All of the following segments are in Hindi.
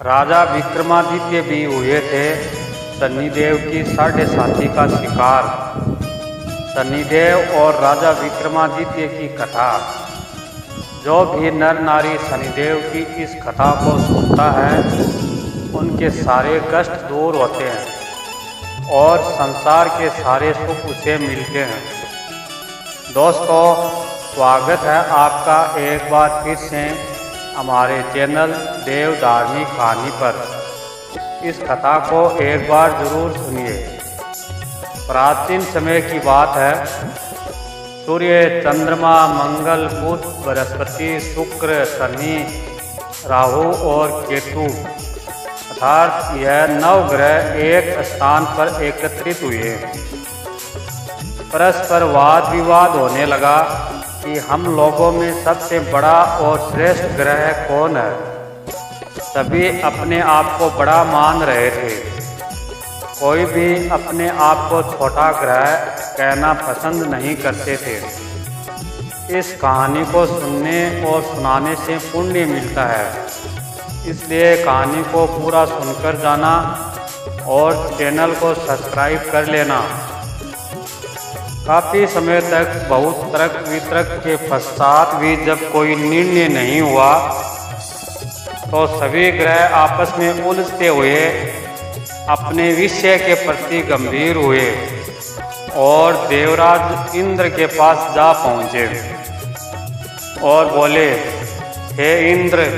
राजा विक्रमादित्य भी हुए थे शनिदेव की 7.5 का शिकार। शनिदेव और राजा विक्रमादित्य की कथा। जो भी नर नारी शनिदेव की इस कथा को सुनता है उनके सारे कष्ट दूर होते हैं और संसार के सारे सुख उसे मिलते हैं। दोस्तों, स्वागत है आपका एक बार फिर से हमारे चैनल देव धार्मिक कहानी पर। इस कथा को एक बार जरूर सुनिए। प्राचीन समय की बात है। सूर्य, चंद्रमा, मंगल, बुध, बृहस्पति, शुक्र, शनि, राहु और केतु अर्थात यह 9 ग्रह एक स्थान पर एकत्रित हुए। परस्पर वाद विवाद होने लगा कि हम लोगों में सबसे बड़ा और श्रेष्ठ ग्रह कौन है। सभी अपने आप को बड़ा मान रहे थे। कोई भी अपने आप को छोटा ग्रह कहना पसंद नहीं करते थे। इस कहानी को सुनने और सुनाने से पुण्य मिलता है, इसलिए कहानी को पूरा सुनकर जाना और चैनल को सब्सक्राइब कर लेना। काफ़ी समय तक बहुत तर्क वितर्क के पश्चात भी जब कोई निर्णय नहीं हुआ तो सभी ग्रह आपस में उलझते हुए अपने विषय के प्रति गंभीर हुए और देवराज इंद्र के पास जा पहुँचे और बोले, हे इंद्र,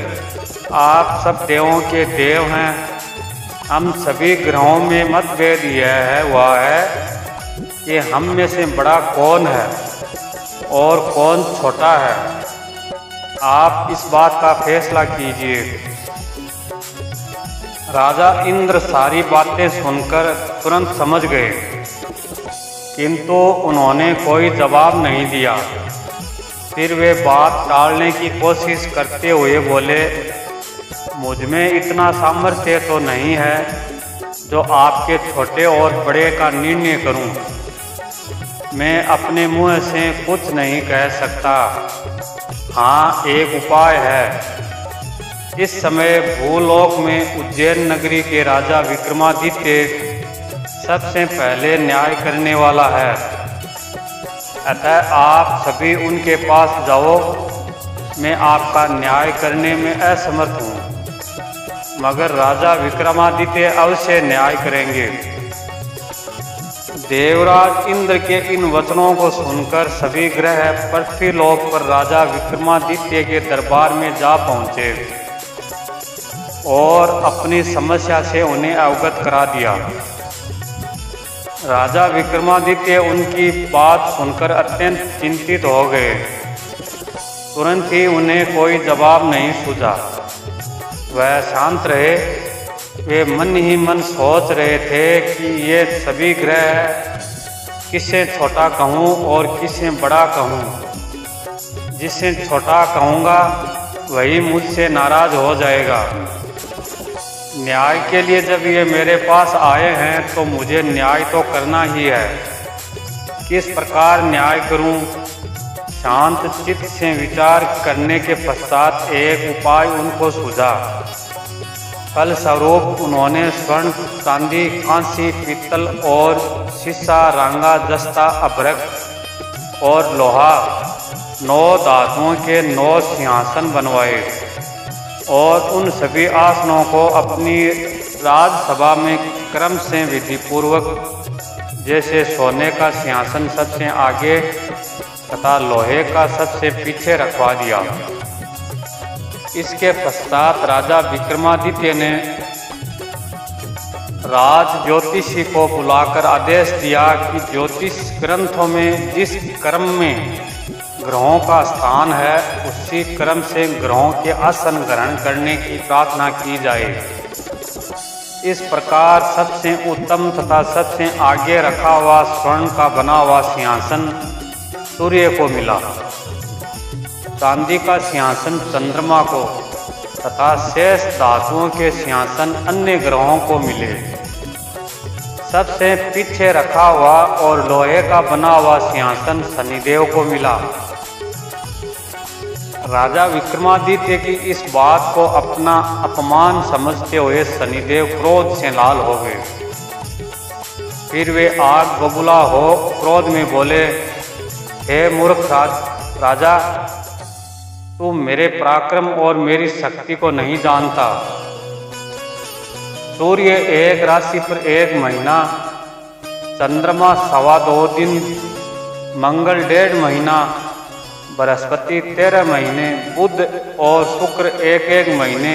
आप सब देवों के देव हैं। हम सभी ग्रहों में मतभेद यह हुआ है कि हम में से बड़ा कौन है और कौन छोटा है। आप इस बात का फैसला कीजिए। राजा इंद्र सारी बातें सुनकर तुरंत समझ गए, किंतु उन्होंने कोई जवाब नहीं दिया। फिर वे बात टालने की कोशिश करते हुए बोले, मुझ में इतना सामर्थ्य तो नहीं है जो आपके छोटे और बड़े का निर्णय करूं। मैं अपने मुंह से कुछ नहीं कह सकता। हाँ, एक उपाय है। इस समय भूलोक में उज्जैन नगरी के राजा विक्रमादित्य सबसे पहले न्याय करने वाला है। अतः आप सभी उनके पास जाओ। मैं आपका न्याय करने में असमर्थ हूँ, मगर राजा विक्रमादित्य अवश्य न्याय करेंगे। देवराज इंद्र के इन वचनों को सुनकर सभी ग्रह पृथ्वीलोक पर राजा विक्रमादित्य के दरबार में जा पहुँचे और अपनी समस्या से उन्हें अवगत करा दिया। राजा विक्रमादित्य उनकी बात सुनकर अत्यंत चिंतित हो गए। तुरंत ही उन्हें कोई जवाब नहीं सूझा। वह शांत रहे। वे मन ही मन सोच रहे थे कि ये सभी ग्रह किसे छोटा कहूँ और किसे बड़ा कहूँ। जिसे छोटा कहूँगा वही मुझसे नाराज हो जाएगा। न्याय के लिए जब ये मेरे पास आए हैं तो मुझे न्याय तो करना ही है। किस प्रकार न्याय करूँ? शांत चित्त से विचार करने के पश्चात एक उपाय उनको सूझा। फलस्वरूप उन्होंने स्वर्ण, चांदी, कांसी, पीतल और शीशा, रांगा, जस्ता, अभ्रक और लोहा 9 धातुओं के 9 सिंहासन बनवाए और उन सभी आसनों को अपनी राजसभा में क्रम से विधिपूर्वक, जैसे सोने का सिंहासन सबसे आगे तथा लोहे का सबसे पीछे रखवा दिया। इसके पश्चात राजा विक्रमादित्य ने राज ज्योतिषी को बुलाकर आदेश दिया कि ज्योतिष ग्रंथों में जिस क्रम में ग्रहों का स्थान है उसी क्रम से ग्रहों के आसन ग्रहण करने की प्रार्थना की जाए। इस प्रकार सबसे उत्तम तथा सबसे आगे रखा हुआ स्वर्ण का बना हुआ सिंहासन सूर्य को मिला, चांदी का सिंहासन चंद्रमा को तथा शेष धातुओं के सिंहासन अन्य ग्रहों को मिले। सबसे पीछे रखा हुआ और लोहे का बना हुआ सिंहासन शनिदेव को मिला। राजा विक्रमादित्य की इस बात को अपना अपमान समझते हुए शनिदेव क्रोध से लाल हो गए। फिर वे आग बबूला हो क्रोध में बोले, हे मूर्ख राजा, तू मेरे पराक्रम और मेरी शक्ति को नहीं जानता। सूर्य एक राशि पर 1 महीना, चंद्रमा 2.25 दिन, मंगल 1.5 महीना, बृहस्पति 13 महीने, बुध और शुक्र 1-1 महीने,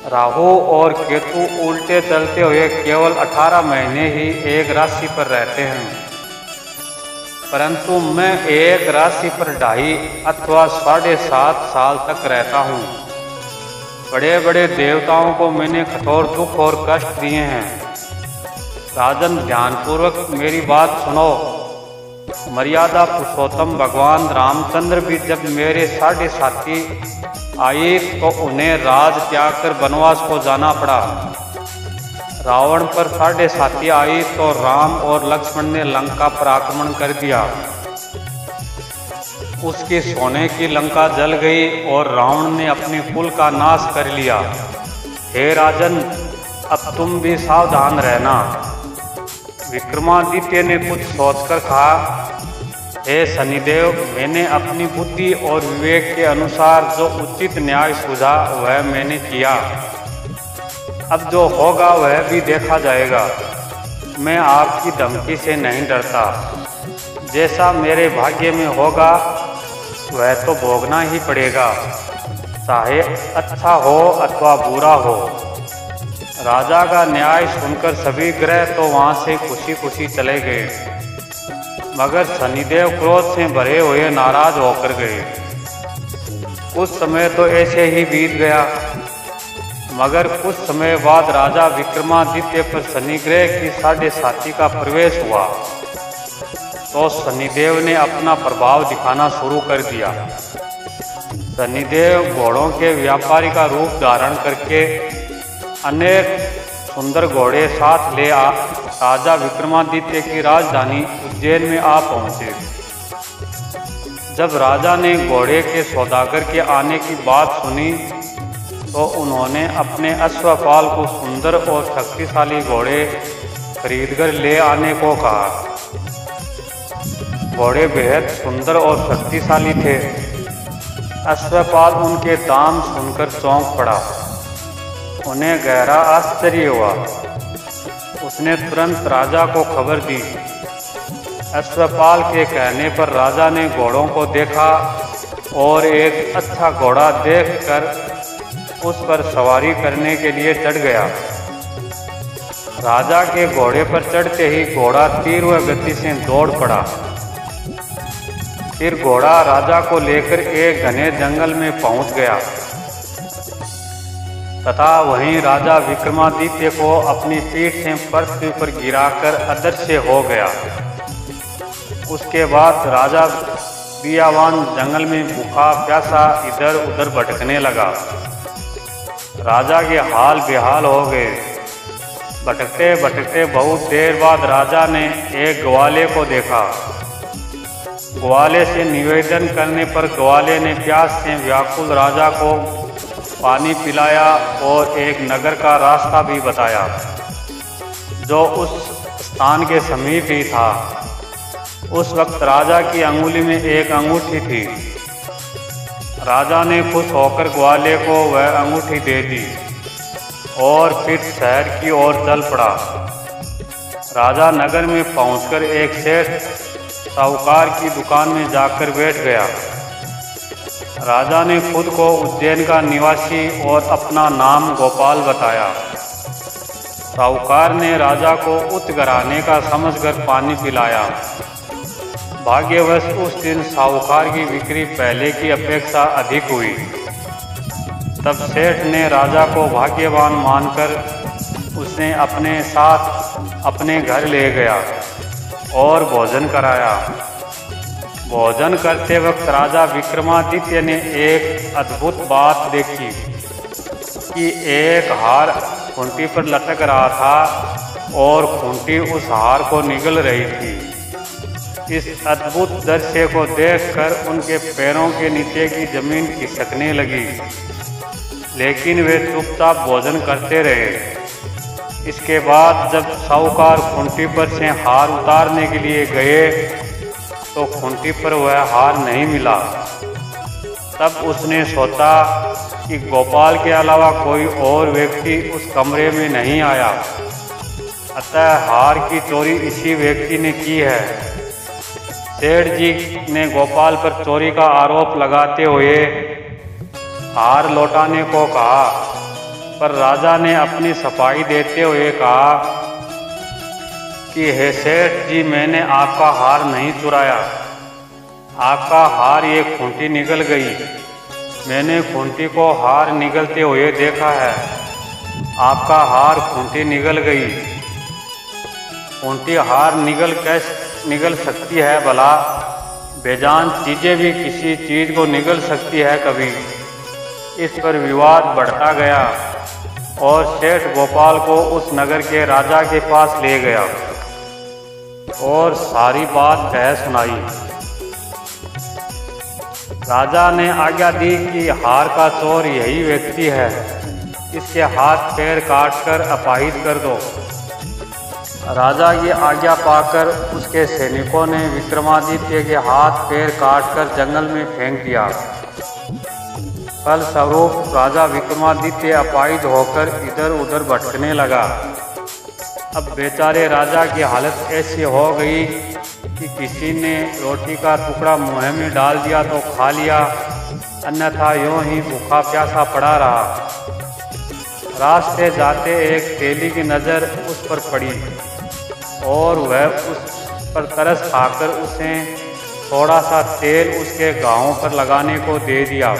राहु और केतु उल्टे चलते हुए केवल 18 महीने ही एक राशि पर रहते हैं, परंतु मैं एक राशि पर 2.5 अथवा 7.5 साल तक रहता हूँ। बड़े बड़े देवताओं को मैंने कठोर दुख और कष्ट दिए हैं। राजन, ध्यानपूर्वक मेरी बात सुनो। मर्यादा पुरुषोत्तम भगवान रामचंद्र भी जब मेरे 7.5 साथी आए तो उन्हें राज त्याग कर वनवास को जाना पड़ा। रावण पर 7.5 साथी आई तो राम और लक्ष्मण ने लंका पर आक्रमण कर दिया। उसकी सोने की लंका जल गई और रावण ने अपने कुल का नाश कर लिया। हे राजन, अब तुम भी सावधान रहना। विक्रमादित्य ने कुछ सोचकर कहा, हे शनिदेव, मैंने अपनी बुद्धि और विवेक के अनुसार जो उचित न्याय सूझा वह मैंने किया। अब जो होगा वह भी देखा जाएगा। मैं आपकी धमकी से नहीं डरता। जैसा मेरे भाग्य में होगा वह तो भोगना ही पड़ेगा, चाहे अच्छा हो अथवा बुरा हो। राजा का न्याय सुनकर सभी ग्रह तो वहां से खुशी खुशी चले गए, मगर शनिदेव क्रोध से भरे हुए नाराज होकर गए। कुछ समय तो ऐसे ही बीत गया, मगर कुछ समय बाद राजा विक्रमादित्य पर शनि ग्रह की 7.5 का प्रवेश हुआ तो शनिदेव ने अपना प्रभाव दिखाना शुरू कर दिया। शनिदेव घोड़ों के व्यापारी का रूप धारण करके अनेक सुंदर घोड़े साथ ले राजा विक्रमादित्य की राजधानी उज्जैन में आ पहुंचे। जब राजा ने घोड़े के सौदागर के आने की बात सुनी तो उन्होंने अपने अश्वपाल को सुंदर और शक्तिशाली घोड़े खरीदकर ले आने को कहा। घोड़े बेहद सुंदर और शक्तिशाली थे। अश्वपाल उनके दाम सुनकर चौंक पड़ा। उन्हें गहरा आश्चर्य हुआ। उसने तुरंत राजा को खबर दी। अश्वपाल के कहने पर राजा ने घोड़ों को देखा और एक अच्छा घोड़ा देखकर उस पर सवारी करने के लिए चढ़ गया। राजा के घोड़े पर चढ़ते ही घोड़ा तीव्र गति से दौड़ पड़ा। फिर घोड़ा राजा को लेकर एक घने जंगल में पहुंच गया तथा वहीं राजा विक्रमादित्य को अपनी पीठ से पृथ्वी पर गिराकर अदृश्य हो गया। उसके बाद राजा बियावान जंगल में भूखा प्यासा इधर उधर भटकने लगा। राजा के हाल बेहाल हो गए। भटकते भटकते बहुत देर बाद राजा ने एक ग्वाले को देखा। ग्वाले से निवेदन करने पर ग्वाले ने प्यास से व्याकुल राजा को पानी पिलाया और एक नगर का रास्ता भी बताया जो उस स्थान के समीप ही था। उस वक्त राजा की अंगुली में एक अंगूठी थी। राजा ने खुश होकर ग्वाले को वह अंगूठी दे दी और फिर शहर की ओर चल पड़ा। राजा नगर में पहुंचकर एक सेठ साहूकार की दुकान में जाकर बैठ गया। राजा ने खुद को उज्जैन का निवासी और अपना नाम गोपाल बताया। साहूकार ने राजा को उच्च घराने का समझकर पानी पिलाया। भाग्यवश उस दिन साहूकार की बिक्री पहले की अपेक्षा अधिक हुई। तब सेठ ने राजा को भाग्यवान मानकर उसने अपने साथ अपने घर ले गया और भोजन कराया। भोजन करते वक्त राजा विक्रमादित्य ने एक अद्भुत बात देखी कि एक हार खूंटी पर लटक रहा था और खूंटी उस हार को निगल रही थी। इस अद्भुत दृश्य को देखकर उनके पैरों के नीचे की जमीन खिसकने लगी, लेकिन वे चुपचाप भोजन करते रहे। इसके बाद जब साहूकार खूंटी पर से हार उतारने के लिए गए तो खूंटी पर वह हार नहीं मिला। तब उसने सोचा कि गोपाल के अलावा कोई और व्यक्ति उस कमरे में नहीं आया, अतः हार की चोरी इसी व्यक्ति ने की है। सेठ जी ने गोपाल पर चोरी का आरोप लगाते हुए हार लौटाने को कहा, पर राजा ने अपनी सफाई देते हुए कहा कि हे सेठ जी, मैंने आपका हार नहीं चुराया। आपका हार ये खूंटी निगल गई। मैंने खूंटी को हार निगलते हुए देखा है। आपका हार खूंटी निगल गई। खूंटी हार कैसे निगल सकती है भला? बेजान चीज़ें भी किसी चीज़ को निगल सकती है कभी। इस पर विवाद बढ़ता गया और सेठ गोपाल को उस नगर के राजा के पास ले गया और सारी बात कह सुनाई। राजा ने आज्ञा दी कि हार का चोर यही व्यक्ति है, इसके हाथ पैर काटकर अपाहिज कर दो। राजा की आज्ञा पाकर उसके सैनिकों ने विक्रमादित्य के हाथ पैर काटकर जंगल में फेंक दिया। फलस्वरूप राजा विक्रमादित्य अपाहिज होकर इधर उधर भटकने लगा। अब बेचारे राजा की हालत ऐसी हो गई कि किसी ने रोटी का टुकड़ा मुंह में डाल दिया तो खा लिया, अन्यथा यूं ही भूखा प्यासा पड़ा रहा। रास्ते जाते एक तेली की नज़र उस पर पड़ी और वह उस पर तरस खाकर उसे थोड़ा सा तेल उसके घावों पर लगाने को दे दिया,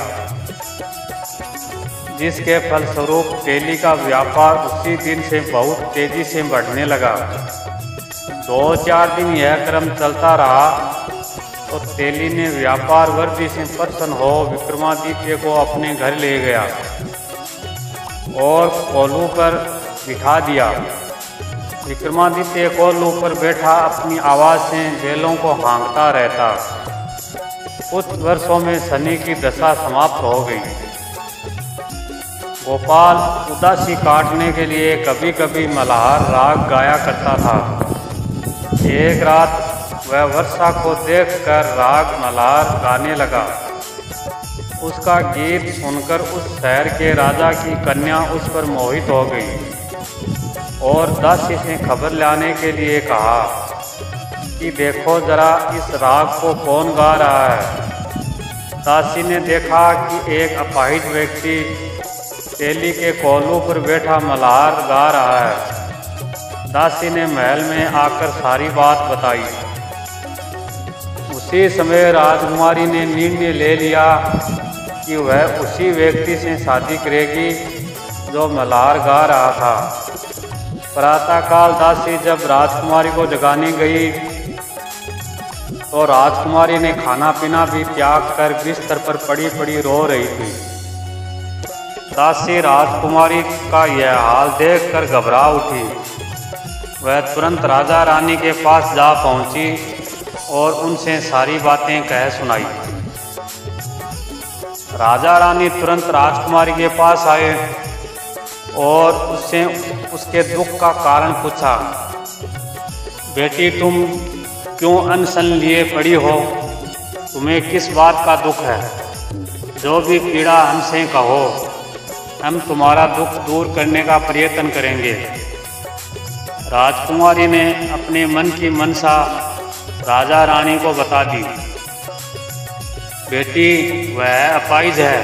जिसके फलस्वरूप तेली का व्यापार उसी दिन से बहुत तेजी से बढ़ने लगा। 2-4 दिन यह क्रम चलता रहा तो तेली ने व्यापार वृद्धि से प्रसन्न हो विक्रमादित्य को अपने घर ले गया और कोल्हू पर बिठा दिया। विक्रमादित्य कोल्हू पर बैठा अपनी आवाज़ से बैलों को हाँकता रहता। कुछ वर्षों में शनि की दशा समाप्त हो गई। गोपाल उदासी काटने के लिए कभी कभी मल्हार राग गाया करता था। एक रात वह वर्षा को देखकर राग मल्हार गाने लगा। उसका गीत सुनकर उस शहर के राजा की कन्या उस पर मोहित हो गई और दासी से खबर लाने के लिए कहा कि देखो जरा इस राग को कौन गा रहा है। दासी ने देखा कि एक अपाहिज व्यक्ति तेली के कोल्हू पर बैठा मल्हार गा रहा है। दासी ने महल में आकर सारी बात बताई। उसी समय राजकुमारी ने निर्णय ले लिया कि वह उसी व्यक्ति से शादी करेगी जो मल्हार गा रहा था। प्रातःकाल दासी जब राजकुमारी को जगाने गई तो राजकुमारी ने खाना पीना भी त्याग कर बिस्तर पर पड़ी पड़ी रो रही थी। दासी राजकुमारी का यह हाल देखकर घबरा उठी। वह तुरंत राजा रानी के पास जा पहुंची और उनसे सारी बातें कह सुनाई। राजा रानी तुरंत राजकुमारी के पास आए और उससे उसके दुख का कारण पूछा। बेटी, तुम क्यों अनशन लिए पड़ी हो? तुम्हें किस बात का दुख है? जो भी पीड़ा हमसे कहो, हम तुम्हारा दुख दूर करने का प्रयत्न करेंगे। राजकुमारी ने अपने मन की मनसा राजा रानी को बता दी। बेटी, वह अपाहिज है,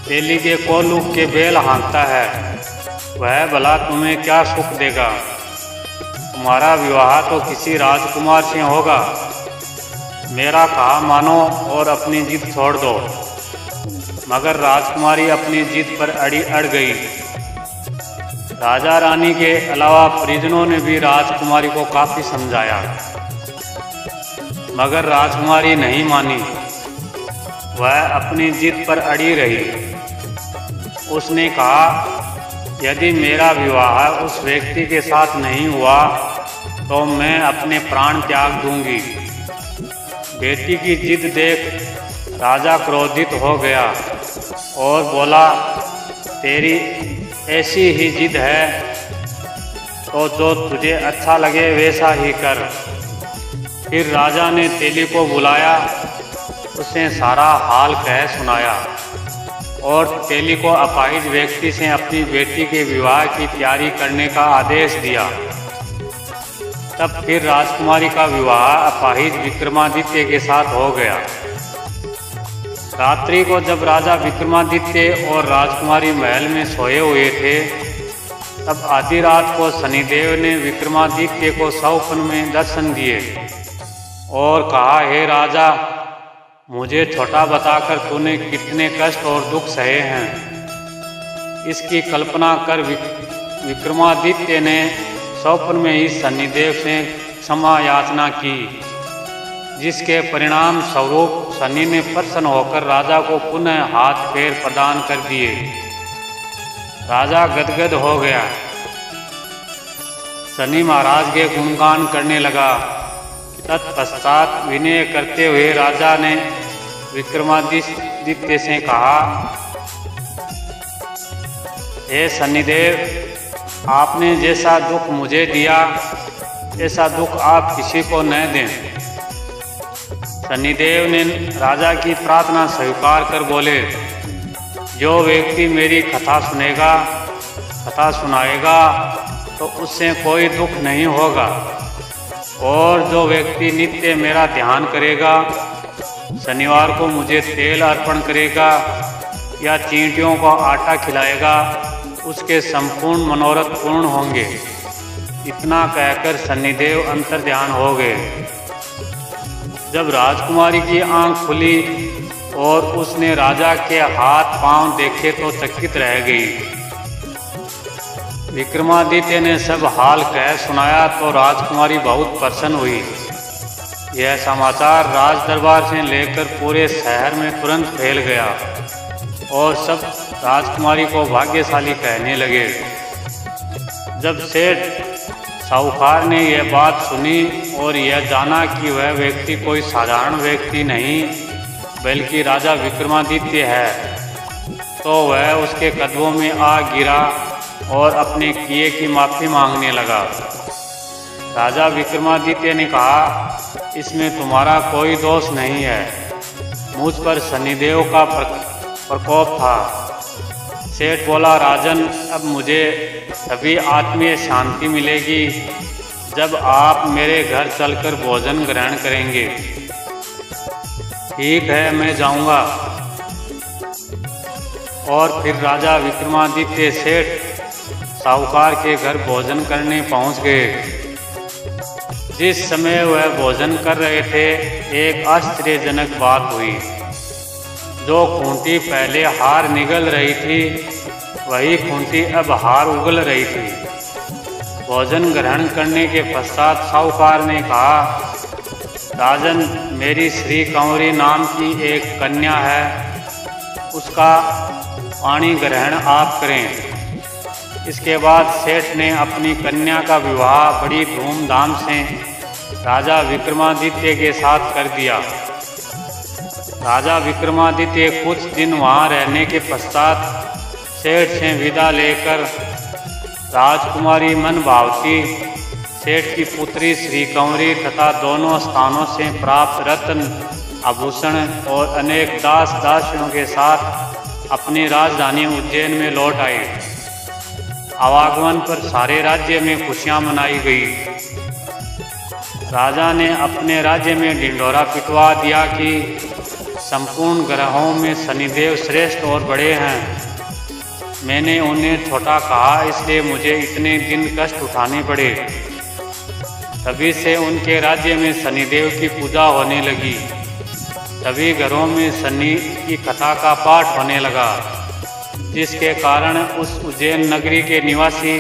तेली के कोल्हू के बैल हाँकता है। वह भला तुम्हें क्या सुख देगा? तुम्हारा विवाह तो किसी राजकुमार से होगा। मेरा कहा मानो और अपनी जिद छोड़ दो। मगर राजकुमारी अपनी जिद पर अड़ गई। राजा रानी के अलावा परिजनों ने भी राजकुमारी को काफ़ी समझाया, मगर राजकुमारी नहीं मानी। वह अपनी जिद पर अड़ी रही। उसने कहा, यदि मेरा विवाह उस व्यक्ति के साथ नहीं हुआ तो मैं अपने प्राण त्याग दूंगी। बेटी की जिद देख राजा क्रोधित हो गया और बोला, तेरी ऐसी ही जिद है तो जो तुझे अच्छा लगे वैसा ही कर। फिर राजा ने तेली को बुलाया, उसे सारा हाल कह सुनाया और तेली को अपाहिज व्यक्ति से अपनी बेटी के विवाह की तैयारी करने का आदेश दिया। तब फिर राजकुमारी का विवाह अपाहिज विक्रमादित्य के साथ हो गया। रात्रि को जब राजा विक्रमादित्य और राजकुमारी महल में सोए हुए थे, तब आधी रात को शनिदेव ने विक्रमादित्य को स्वप्न में दर्शन दिए और कहा, हे राजा, मुझे छोटा बताकर तूने कितने कष्ट और दुख सहे हैं, इसकी कल्पना कर। विक्रमादित्य ने स्वप्न में ही शनिदेव से क्षमा याचना की, जिसके परिणाम स्वरूप शनि ने प्रसन्न होकर राजा को पुनः हाथ पैर प्रदान कर दिए। राजा गदगद हो गया, शनि महाराज के गुणगान करने लगा। तत्पश्चात विनय करते हुए राजा ने विक्रमादित्य से कहा, हे शनिदेव, आपने जैसा दुख मुझे दिया ऐसा दुख आप किसी को न दें। शनिदेव ने राजा की प्रार्थना स्वीकार कर बोले, जो व्यक्ति मेरी कथा सुनाएगा तो उससे कोई दुख नहीं होगा, और जो व्यक्ति नित्य मेरा ध्यान करेगा, शनिवार को मुझे तेल अर्पण करेगा या चींटियों को आटा खिलाएगा, उसके संपूर्ण मनोरथ पूर्ण होंगे। इतना कहकर शनिदेव अंतर ध्यान हो गए। जब राजकुमारी की आंख खुली और उसने राजा के हाथ पांव देखे तो चकित रह गई। विक्रमादित्य ने सब हाल कह सुनाया तो राजकुमारी बहुत प्रसन्न हुई। यह समाचार राज दरबार से लेकर पूरे शहर में तुरंत फैल गया और सब राजकुमारी को भाग्यशाली कहने लगे। जब सेठ साहूकार ने यह बात सुनी और यह जाना कि वह व्यक्ति कोई साधारण व्यक्ति नहीं बल्कि राजा विक्रमादित्य है, तो वह उसके कदमों में आ गिरा और अपने किए की माफ़ी मांगने लगा। राजा विक्रमादित्य ने कहा, इसमें तुम्हारा कोई दोष नहीं है, मुझ पर शनिदेव का प्रकोप था। सेठ बोला, राजन, अब मुझे तभी आत्मीय शांति मिलेगी जब आप मेरे घर चलकर भोजन ग्रहण करेंगे। ठीक है, मैं जाऊंगा। और फिर राजा विक्रमादित्य सेठ साहूकार के घर भोजन करने पहुंच गए। जिस समय वह भोजन कर रहे थे, एक आश्चर्यजनक बात हुई। जो खूंटी पहले हार निगल रही थी, वही खूंटी अब हार उगल रही थी। भोजन ग्रहण करने के पश्चात साहूकार ने कहा, राजन, मेरी श्री कंवरी नाम की एक कन्या है, उसका पाणी ग्रहण आप करें। इसके बाद सेठ ने अपनी कन्या का विवाह बड़ी धूमधाम से राजा विक्रमादित्य के साथ कर दिया। राजा विक्रमादित्य कुछ दिन वहाँ रहने के पश्चात सेठ से विदा लेकर राजकुमारी मनभावती, सेठ की पुत्री श्री कंवरी तथा दोनों स्थानों से प्राप्त रत्न, आभूषण और अनेक दास दासियों के साथ अपनी राजधानी उज्जैन में लौट आए। आवागमन पर सारे राज्य में खुशियां मनाई गई। राजा ने अपने राज्य में ढिंढोरा पिटवा दिया कि संपूर्ण ग्रहों में शनिदेव श्रेष्ठ और बड़े हैं। मैंने उन्हें छोटा कहा, इसलिए मुझे इतने दिन कष्ट उठाने पड़े। तभी से उनके राज्य में शनिदेव की पूजा होने लगी। तभी घरों में शनि की कथा का पाठ होने लगा, जिसके कारण उस उज्जैन नगरी के निवासी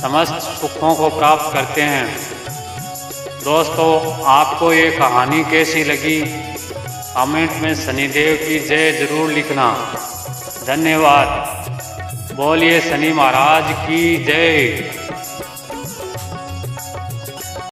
समस्त सुखों को प्राप्त करते हैं। दोस्तों, आपको ये कहानी कैसी लगी? कमेंट में शनिदेव की जय जरूर लिखना। धन्यवाद। बोलिए शनि महाराज की जय।